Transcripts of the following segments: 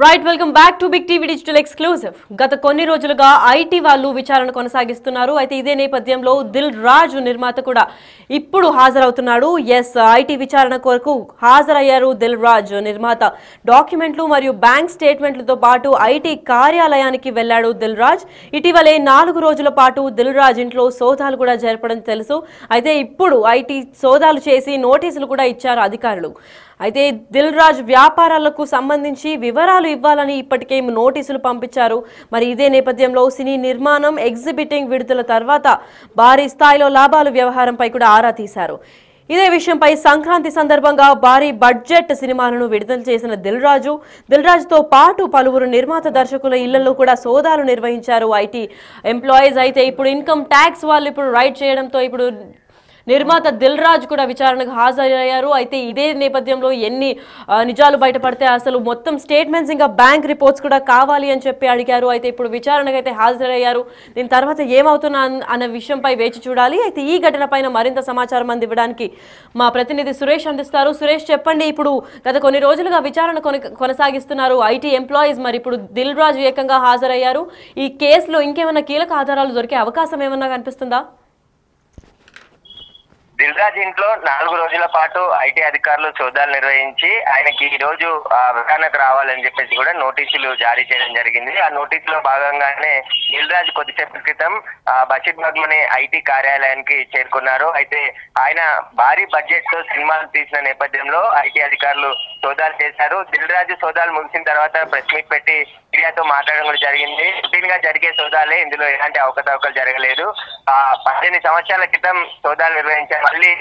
Right welcome back to Big TV digital exclusive. గత కొన్ని రోజులుగా ఐటీ వాళ్ళు విచారణ కొనసాగిస్తున్నారు. అయితే ఇదే నేపథ్యంలో దిల్ రాజు నిర్మాత కూడా ఇప్పుడు హాజరవుతున్నాడు. ఐటీ విచారణ కొరకు హాజరయ్యారు దిల్ రాజు నిర్మాత. డాక్యుమెంట్లు మరియు బ్యాంక్ స్టేట్మెంట్లతో పాటు ఐటీ కార్యాలయానికి వెళ్లాడు దిల్ రాజ్. ఇటీవలే 4 రోజుల పాటు దిల్ రాజ్ ఇంట్లో సోదాలు కూడా జరపడం తెలుసు. అయితే ఇప్పుడు ఐటీ సోదాలు చేసి నోటీసులు కూడా ఇచ్చారు అధికారులు. అయితే దిల్ రాజ్ వ్యాపారాలకు సంబంధించి వివరాలు ఇవ్వాలని ఇప్పటికే నోటీసులు పంపించారు. మరి ఇదే నేపథ్యంలో సినీ నిర్మాణం ఎగ్జిబిటింగ్ విడుదల తర్వాత భారీ స్థాయిలో లాభాల వ్యవహారంపై కూడా ఆరా తీశారు. ఇదే విషయంపై సంక్రాంతి సందర్భంగా భారీ బడ్జెట్ సినిమాలను విడుదల చేసిన దిల్ రాజుతో పాటు పలువురు నిర్మాత దర్శకుల ఇళ్లలో కూడా సోదాలు నిర్వహించారు ఐటీ ఎంప్లాయీస్. అయితే ఇప్పుడు ఇన్కమ్ ట్యాక్స్ వాళ్ళు ఇప్పుడు రైడ్ చేయడంతో ఇప్పుడు నిర్మాత దిల్ రాజు కూడా విచారణకు హాజరయ్యారు. అయితే ఇదే నేపథ్యంలో ఎన్ని నిజాలు బయటపడితే అసలు మొత్తం స్టేట్మెంట్స్ ఇంకా బ్యాంక్ రిపోర్ట్స్ కూడా కావాలి అని చెప్పి అడిగారు. అయితే ఇప్పుడు విచారణకు అయితే హాజరయ్యారు. దీని తర్వాత ఏమవుతున్నా అన్న విషయంపై వేచి చూడాలి. అయితే ఈ ఘటన పైన మరింత సమాచారం అందివ్వడానికి మా ప్రతినిధి సురేష్ అందిస్తారు. సురేష్, చెప్పండి, ఇప్పుడు గత కొన్ని రోజులుగా విచారణ కొనసాగిస్తున్నారు ఐటీ ఎంప్లాయీస్. మరి ఇప్పుడు దిల్ రాజు ఏకంగా హాజరయ్యారు. ఈ కేసులో ఇంకేమైనా కీలక ఆధారాలు దొరికే అవకాశం ఏమన్నా కనిపిస్తుందా? దిల్ రాజు ఇంట్లో 4 రోజుల పాటు ఐటీ అధికారులు సోదాలు నిర్వహించి ఆయనకి ఈ రోజు విచారణకు రావాలని చెప్పేసి కూడా నోటీసులు జారీ చేయడం జరిగింది. ఆ నోటీసులో భాగంగానే దిల్ రాజు కొద్దిసేపటి క్రితం బషీర్బాగ్ లోని ఐటీ కార్యాలయానికి చేరుకున్నారు. అయితే ఆయన భారీ బడ్జెట్ తో సినిమాలు తీసిన నేపథ్యంలో ఐటీ అధికారులు సోదాలు చేశారు. దిల్ రాజు సోదాలు ముగిసిన తర్వాత ప్రెస్ మీట్ పెట్టి మీడియాతో మాట్లాడడం కూడా జరిగింది. రొటీన్ గా జరిగే సోదాలే, ఇందులో ఎలాంటి అవకతవకలు జరగలేదు. 18 సంవత్సరాల క్రితం సోదాలు నిర్వహించారు. మళ్ళీ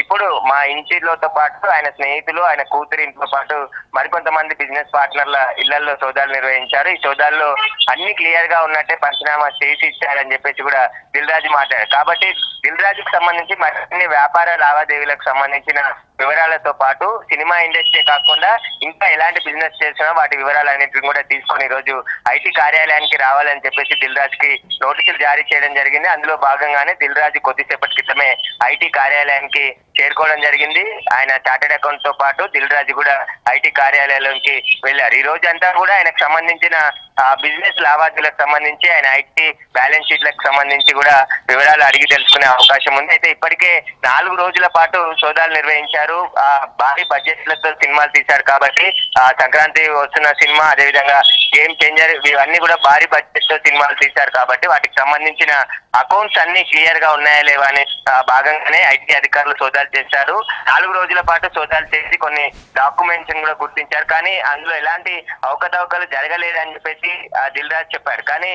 ఇప్పుడు మా ఇంటిలోతో పాటు ఆయన స్నేహితులు, ఆయన కూతురి ఇంట్లో పాటు మరికొంతమంది బిజినెస్ పార్ట్నర్ల ఇళ్లలో సోదాలు నిర్వహించారు. ఈ సోదాల్లో అన్ని క్లియర్ గా ఉన్నట్టే పంచనామా చేసి ఇచ్చారని చెప్పేసి కూడా దిల్ రాజు మాట్లాడారు. కాబట్టి దిల్ రాజుకు సంబంధించి మరిన్ని వ్యాపార లావాదేవీలకు సంబంధించిన వివరాలతో పాటు సినిమా ఇండస్ట్రీ కాకుండా ఇంకా ఎలాంటి బిజినెస్ చేసినా వాటి వివరాలన్నింటిని కూడా తీసుకొని ఈ రోజు ఐటీ కార్యాలయానికి రావాలని చెప్పేసి దిల్ రాజుకి నోటీసులు జారీ చేయడం జరిగింది. అందులో భాగంగానే దిల్ రాజు కొద్దిసేపటి క్రితమే ఐటీ కార్యాలయానికి చేరుకోవడం జరిగింది. ఆయన చార్టెడ్ అకౌంట్ తో పాటు దిల్ రాజు కూడా ఐటీ కార్యాలయంలోకి వెళ్లారు. ఈ రోజు అంతా కూడా ఆయనకు సంబంధించిన బిజినెస్ లావాదేవీలకు సంబంధించి ఆయన ఐటీ బ్యాలెన్స్ షీట్లకు సంబంధించి కూడా వివరాలు అడిగి తెలుసుకునే అవకాశం ఉంది. అయితే ఇప్పటికే 4 రోజుల పాటు సోదాలు నిర్వహించారు. భారీ బడ్జెట్లతో సినిమాలు తీశారు కాబట్టి సంక్రాంతి వస్తున్న సినిమా, అదేవిధంగా గేమ్ చేంజర్, ఇవన్నీ కూడా భారీ బడ్జెట్ తో సినిమాలు తీశారు కాబట్టి వాటికి సంబంధించిన అకౌంట్స్ అన్ని క్లియర్ గా ఉన్నాయా లేవా అని భాగంగానే ఐటీ అధికారులు సోదాలు చేశారు. 4 రోజుల పాటు సోదాలు చేసి కొన్ని డాక్యుమెంట్స్ కూడా గుర్తించారు. కానీ అందులో ఎలాంటి అవకతవకలు జరగలేదని చెప్పేసి దిల్ రాజు చెప్పారు. కానీ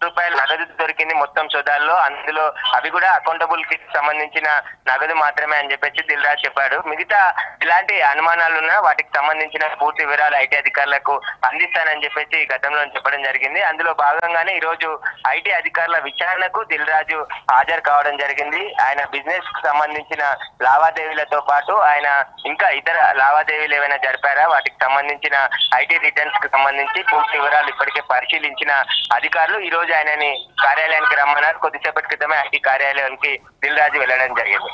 రూపాయల నగదు దొరికింది మొత్తం సోదాల్లో. అందులో అవి కూడా అకౌంటబుల్ కి సంబంధించిన నగదు మాత్రమే అని చెప్పేసి దిల్ రాజు చెప్పాడు. మిగతా ఇలాంటి అనుమానాలున్నా వాటికి సంబంధించిన పూర్తి వివరాలు ఐటీ అధికారులకు అందిస్తానని చెప్పేసి గతంలో చెప్పడం జరిగింది. అందులో భాగంగానే ఈ రోజు ఐటీ అధికారుల విచారణకు దిల్ రాజు హాజరు కావడం జరిగింది. ఆయన బిజినెస్ కు సంబంధించిన లావాదేవీలతో పాటు ఆయన ఇంకా ఇతర లావాదేవీలు ఏమైనా జరిపారా, వాటికి సంబంధించిన ఐటీ రిటర్న్స్ కు సంబంధించి పూర్తి వివరాలు ఇప్పటికే పరిశీలించిన అధికారులు ఈ రోజు ఆయనని కార్యాలయానికి రమ్మన్నారు. కొద్దిసేపటి క్రితమే ఐటీ కార్యాలయానికి దిల్ రాజు వెళ్లడం జరిగింది.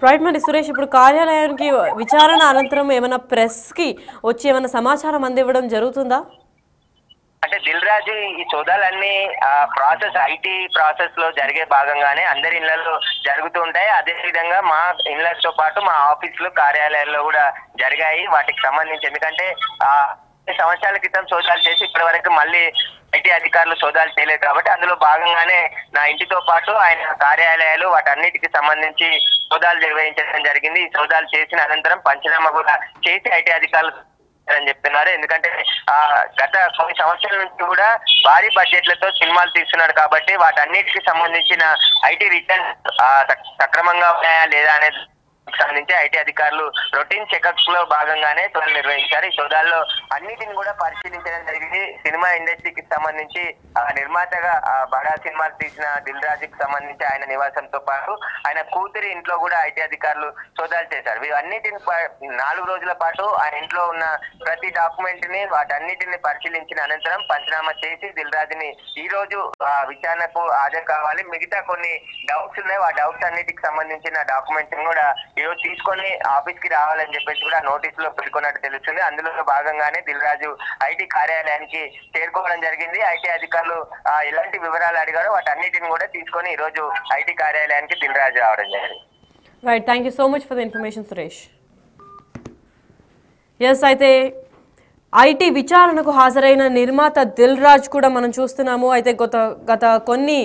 రైట్, మరి సురేష్, ఇప్పుడు కార్యాలయానికి విచారణ అనంతరం ఏమైనా ప్రెస్ కి వచ్చి ఏమైనా సమాచారం అందివ్వడం జరుగుతుందా? అంటే దిల్ రాజు ఈ సోదాలన్నీ ప్రాసెస్ ఐటీ ప్రాసెస్ లో జరిగే భాగంగానే అందరి ఇళ్లలో జరుగుతూ ఉంటాయి. అదే విధంగా మా ఇళ్లతో పాటు మా ఆఫీసులు, కార్యాలయాల్లో కూడా జరిగాయి. వాటికి సంబంధించి ఎందుకంటే 10 సంవత్సరాల క్రితం సోదాలు చేసి ఇప్పటి వరకు మళ్ళీ ఐటీ అధికారులు సోదాలు చేయలేదు కాబట్టి అందులో భాగంగానే నా ఇంటితో పాటు ఆయన కార్యాలయాలు వాటన్నిటికి సంబంధించి సోదాలు నిర్వహించడం జరిగింది. ఈ సోదాలు చేసిన అనంతరం పంచనామా కూడా చేసి ఐటీ అధికారులు అని చెప్తున్నారు. ఎందుకంటే గత కొన్ని సంవత్సరాల నుంచి కూడా భారీ బడ్జెట్లతో సినిమాలు తీస్తున్నాడు కాబట్టి వాటన్నిటికి సంబంధించిన ఐటీ రిటర్న్స్ సక్రమంగా ఉన్నాయా లేదా అనేది సంబంధించి ఐటీ అధికారులు రొటీన్ చెకప్స్ లో భాగంగానే సోదాలు నిర్వహించారు. ఈ సోదాల్లో అన్నిటిని కూడా పరిశీలించడం జరిగింది. సినిమా ఇండస్ట్రీకి సంబంధించి నిర్మాతగా బడా సినిమాలు తీసిన దిల్ రాజుకి సంబంధించి ఆయన నివాసంతో పాటు ఆయన కూతురి ఇంట్లో కూడా ఐటీ అధికారులు సోదాలు చేశారు. ఇవన్నిటిని 4 రోజుల పాటు ఆయన ఇంట్లో ఉన్న ప్రతి డాక్యుమెంట్ ని వాటన్నిటిని పరిశీలించిన అనంతరం పంచనామా చేసి దిల్ రాజుని ఈ రోజు విచారణకు హాజరు కావాలి. మిగతా కొన్ని డౌట్స్ ఉన్నాయి. ఆ డౌట్స్ అన్నిటికి సంబంధించిన డాక్యుమెంట్స్ కూడా ఈరోజు తీసుకొని ఆఫీస్ కి రావాలని చెప్పేసి కూడా నోటీస్ లో పేర్కొన్నట్టు తెలుస్తుంది. అందులో భాగంగానే దిల్ రాజు ఐటీ కార్యాలయానికి చేరుకోవడం జరిగింది. ఐటీ అధికారులు ఎలాంటి వివరాలు అడిగారో వాటన్నిటిని కూడా తీసుకొని ఈ రోజు ఐటీ కార్యాలయానికి దిల్ రాజు రావడం జరిగింది. Right, thank you so much for the information Suresh. Yes, అయితే ఐటీ విచారణకు హాజరైన నిర్మాత దిల్ రాజు కూడా మనం చూస్తున్నాము. అయితే గత కొన్ని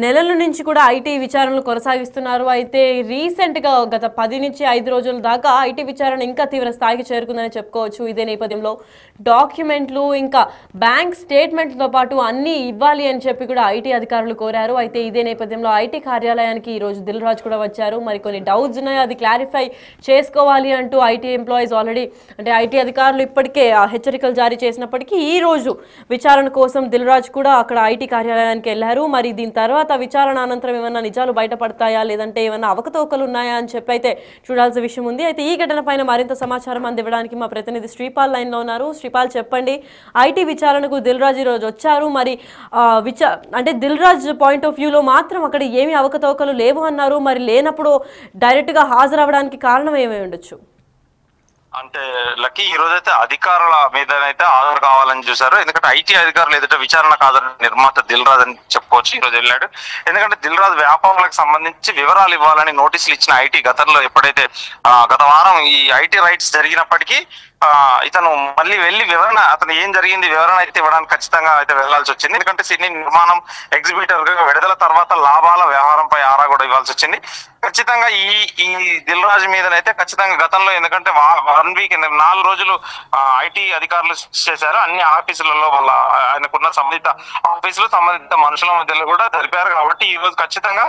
నెలల నుంచి కూడా ఐటీ విచారణలు కొనసాగిస్తున్నారు. అయితే రీసెంట్గా గత 10 నుంచి 5 రోజుల దాకా ఐటీ విచారణ ఇంకా తీవ్ర స్థాయికి చేరుకుందని చెప్పుకోవచ్చు. ఇదే నేపథ్యంలో డాక్యుమెంట్లు ఇంకా బ్యాంక్ స్టేట్మెంట్లతో పాటు అన్నీ ఇవ్వాలి అని చెప్పి కూడా ఐటీ అధికారులు కోరారు. అయితే ఇదే నేపథ్యంలో ఐటీ కార్యాలయానికి ఈరోజు దిల్ రాజు కూడా వచ్చారు. మరి కొన్ని డౌట్స్ ఉన్నాయి, అది క్లారిఫై చేసుకోవాలి అంటూ ఐటీ ఎంప్లాయీస్ ఆల్రెడీ అంటే ఐటీ అధికారులు ఇప్పటికే హెచ్చరికలు జారీ చేసినప్పటికీ ఈ రోజు విచారణ కోసం దిల్ రాజు కూడా అక్కడ ఐటీ కార్యాలయానికి వెళ్లారు. మరి దీని తర్వాత విచారణ అనంతరం ఏమన్నా నిజాలు బయటపడతాయా లేదంటే ఏమన్నా అవకతవకలు ఉన్నాయా అని చెప్పి అయితే చూడాల్సిన విషయం ఉంది. అయితే ఈ ఘటన పైన మరింత సమాచారం అందివ్వడానికి మా ప్రతినిధి శ్రీపాల్ లైన్ లో ఉన్నారు. శ్రీపాల్, చెప్పండి, ఐటీ విచారణకు దిల్ రాజు ఈ రోజు వచ్చారు. మరి అంటే దిల్ రాజు పాయింట్ ఆఫ్ వ్యూలో మాత్రం అక్కడ ఏమి అవకతవకలు లేవు అన్నారు. మరి లేనప్పుడు డైరెక్ట్ గా హాజరవడానికి కారణం ఏమై ఉండొచ్చు? అంటే లక్కీ ఈ రోజైతే అధికారుల మీదనైతే హాజరు కావాలని చూసారు. ఎందుకంటే ఐటీ అధికారులు ఎదుట విచారణకు హాజరు నిర్మాత దిల్ రాజు అని చెప్పుకోవచ్చు ఈ రోజు వెళ్ళాడు. ఎందుకంటే దిల్ రాజు వ్యాపారాలకు సంబంధించి వివరాలు ఇవ్వాలని నోటీసులు ఇచ్చిన ఐటీ గతంలో ఎప్పుడైతే గత వారం ఈ ఐటీ రైట్స్ జరిగినప్పటికీ ఇతను మళ్ళీ వెళ్లి వివరణ, అతను ఏం జరిగింది వివరణ అయితే ఇవ్వడానికి ఖచ్చితంగా అయితే వెళ్లాల్సి వచ్చింది. ఎందుకంటే సినీ నిర్మాణం ఎగ్జిబిటర్ గా విడుదల తర్వాత లాభాల వ్యవహారంపై ఆరా కూడా ఇవ్వాల్సి వచ్చింది. ఖచ్చితంగా ఈ దిల్ రాజు మీదనైతే ఖచ్చితంగా గతంలో, ఎందుకంటే 1 వీక్ 4 రోజులు ఐటీ అధికారులు చేశారు. అన్ని ఆఫీసులలో వాళ్ళ ఆయనకున్న సంబంధిత ఆఫీసులు సంబంధిత మనుషుల మధ్యలో కూడా జరిపారు. కాబట్టి ఈ రోజు ఖచ్చితంగా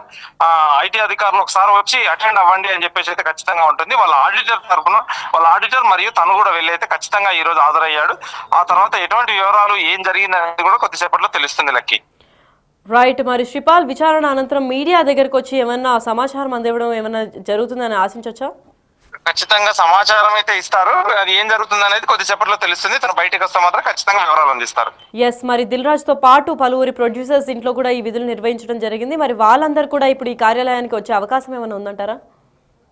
ఐటీ అధికారులు ఒకసారి వచ్చి అటెండ్ అవ్వండి అని చెప్పేసి అయితే ఖచ్చితంగా ఉంటుంది. వాళ్ళ ఆడిటర్ తరఫున వాళ్ళ ఆడిటర్ మరియు తను కూడా వెళ్ళి అయితే ఖచ్చితంగా ఈ రోజు హాజరయ్యాడు. ఆ తర్వాత ఎటువంటి వివరాలు ఏం జరిగింది అనేది కూడా కొద్దిసేపట్లో తెలుస్తుంది లక్కీ. రైట్, మరి శ్రీపాల్, విచారణ అనంతరం మీడియా దగ్గరకు వచ్చి ఏమన్నా సమాచారం అందివ్వడం ఏమన్నా జరుగుతుందని ఆశించవచ్చా? ఖచ్చితంగా సమాచారం అయితే ఇస్తారు. అది ఏం జరుగుతుంది అనేది కొద్దిసేపట్లో తెలుస్తుంది. తను బయటకు వస్తే మాత్రం ఖచ్చితంగా వివరాలు అందిస్తారు. ఎస్, మరి దిల్ రాజు తో పాటు పలువురి ప్రొడ్యూసర్స్ ఇంట్లో కూడా ఈ విధులు నిర్వహించడం జరిగింది. మరి వాళ్ళందరూ కూడా ఇప్పుడు ఈ కార్యాలయానికి వచ్చే అవకాశం ఏమైనా ఉందంటారా?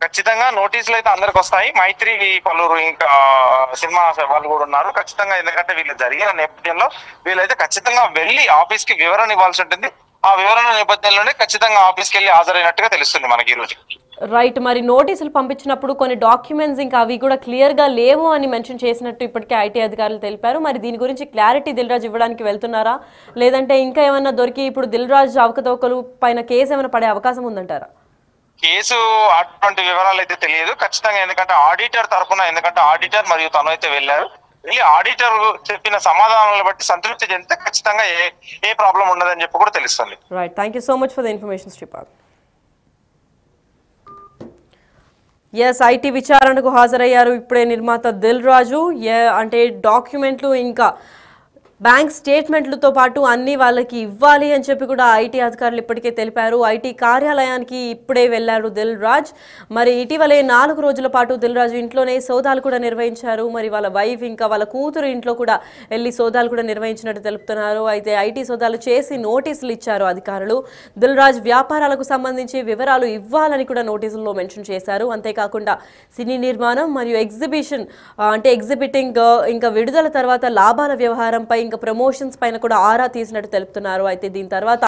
ఖచ్చితంగా నోటీసులు అయితే అందరికి వస్తాయి. మైత్రి పలువురు ఇంకా సినిమా వాళ్ళు కూడా ఉన్నారు ఖచ్చితంగా. ఎందుకంటే వీళ్ళు జరిగిన నేపథ్యంలో వీళ్ళైతే ఖచ్చితంగా వెళ్లి ఆఫీస్ కి వివరణ ఇవ్వాల్సి ఉంటుంది. ఆ వివరణ నేపథ్యంలోనే ఖచ్చితంగా ఆఫీస్కి వెళ్ళి హాజరైనట్టుగా తెలుస్తుంది మనకి ఈ రోజు. రైట్, మరి నోటీసులు పంపించినప్పుడు కొన్ని డాక్యుమెంట్స్ ఇంకా అవి కూడా క్లియర్ గా లేవు అని మెన్షన్ చేసినట్టు ఇప్పటికే ఐటీ అధికారులు తెలిపారు. మరి దీని గురించి క్లారిటీ దిల్ రాజు ఇవ్వడానికి వెళ్తున్నారా లేదంటే ఇంకా ఏమైనా దొరికి ఇప్పుడు దిల్ రాజు అవకతవకలు పైన కేసు ఏమైనా పడే అవకాశం ఉందంటారా? కేసు అటువంటి వివరాలు అయితే తెలియదు ఖచ్చితంగా. ఎందుకంటే ఆడిటర్ తరఫున, ఎందుకంటే ఆడిటర్ మరియు తను అయితే వెళ్ళారు. వెళ్ళి ఆడిటర్ చెప్పిన సమాధానాలను బట్టి సంతృప్తి చెందితే ఖచ్చితంగా ఏ ప్రాబ్లం ఉండదని చెప్పి కూడా తెలుస్తుంది. Right, thank you so much for the information Sripal. Yes, IT విచారణకు హాజరయ్యారు ఇప్పుడే నిర్మాత దిల్ రాజు. అంటే డాక్యుమెంట్లు ఇంకా బ్యాంక్ స్టేట్మెంట్లతో పాటు అన్ని వాళ్ళకి ఇవ్వాలి అని చెప్పి కూడా ఐటీ అధికారులు ఇప్పటికే తెలిపారు. ఐటీ కార్యాలయానికి ఇప్పుడే వెళ్లారు దిల్ రాజ్. మరి ఇటీవలే 4 రోజుల పాటు దిల్ రాజు ఇంట్లోనే సోదాలు కూడా నిర్వహించారు. మరి వాళ్ళ వైఫ్ ఇంకా వాళ్ళ కూతురు ఇంట్లో కూడా వెళ్ళి సోదాలు కూడా నిర్వహించినట్టు తెలుపుతున్నారు. అయితే ఐటీ సోదాలు చేసి నోటీసులు ఇచ్చారు అధికారులు. దిల్ రాజ్ వ్యాపారాలకు సంబంధించి వివరాలు ఇవ్వాలని కూడా నోటీసుల్లో మెన్షన్ చేశారు. అంతేకాకుండా సినీ నిర్మాణం మరియు ఎగ్జిబిషన్ అంటే ఎగ్జిబిటింగ్ ఇంకా విడుదల తర్వాత లాభాల వ్యవహారంపై ఇంకా ప్రమోషన్స్ పైన కూడా ఆరా తీసినట్టు తెలుపుతున్నారు. అయితే దీని తర్వాత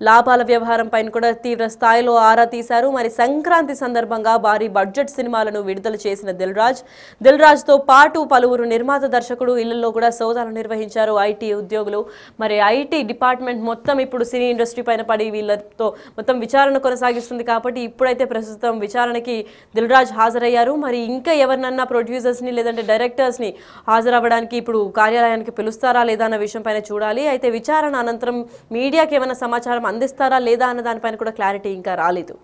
లాభాల వ్యవహారం పైన కూడా తీవ్ర స్థాయిలో ఆరా తీశారు. మరి సంక్రాంతి సందర్భంగా భారీ బడ్జెట్ సినిమాలను విడుదల చేసిన దిల్ రాజ్ తో పాటు పలువురు నిర్మాత దర్శకుడు ఇళ్లలో కూడా సోదాలు నిర్వహించారు ఐటీ ఉద్యోగులు. మరి ఐటీ డిపార్ట్మెంట్ మొత్తం ఇప్పుడు సినీ ఇండస్ట్రీ పైన పడి వీళ్ళతో మొత్తం విచారణ కొనసాగిస్తుంది. కాబట్టి ఇప్పుడైతే ప్రస్తుతం విచారణకి దిల్ రాజ్ హాజరయ్యారు. మరి ఇంకా ఎవరినన్నా ప్రొడ్యూసర్స్ ని లేదంటే డైరెక్టర్స్ ని హాజరవ్వడానికి ఇప్పుడు కార్యాలయానికి పిలుస్తారా లేదా అన్న విషయం పైన చూడాలి. అయితే విచారణ అనంతరం మీడియాకి ఏమైనా సమాచారం అందిస్తారా లేదా అన్న దానిపైన కూడా క్లారిటీ ఇంకా రాలేదు.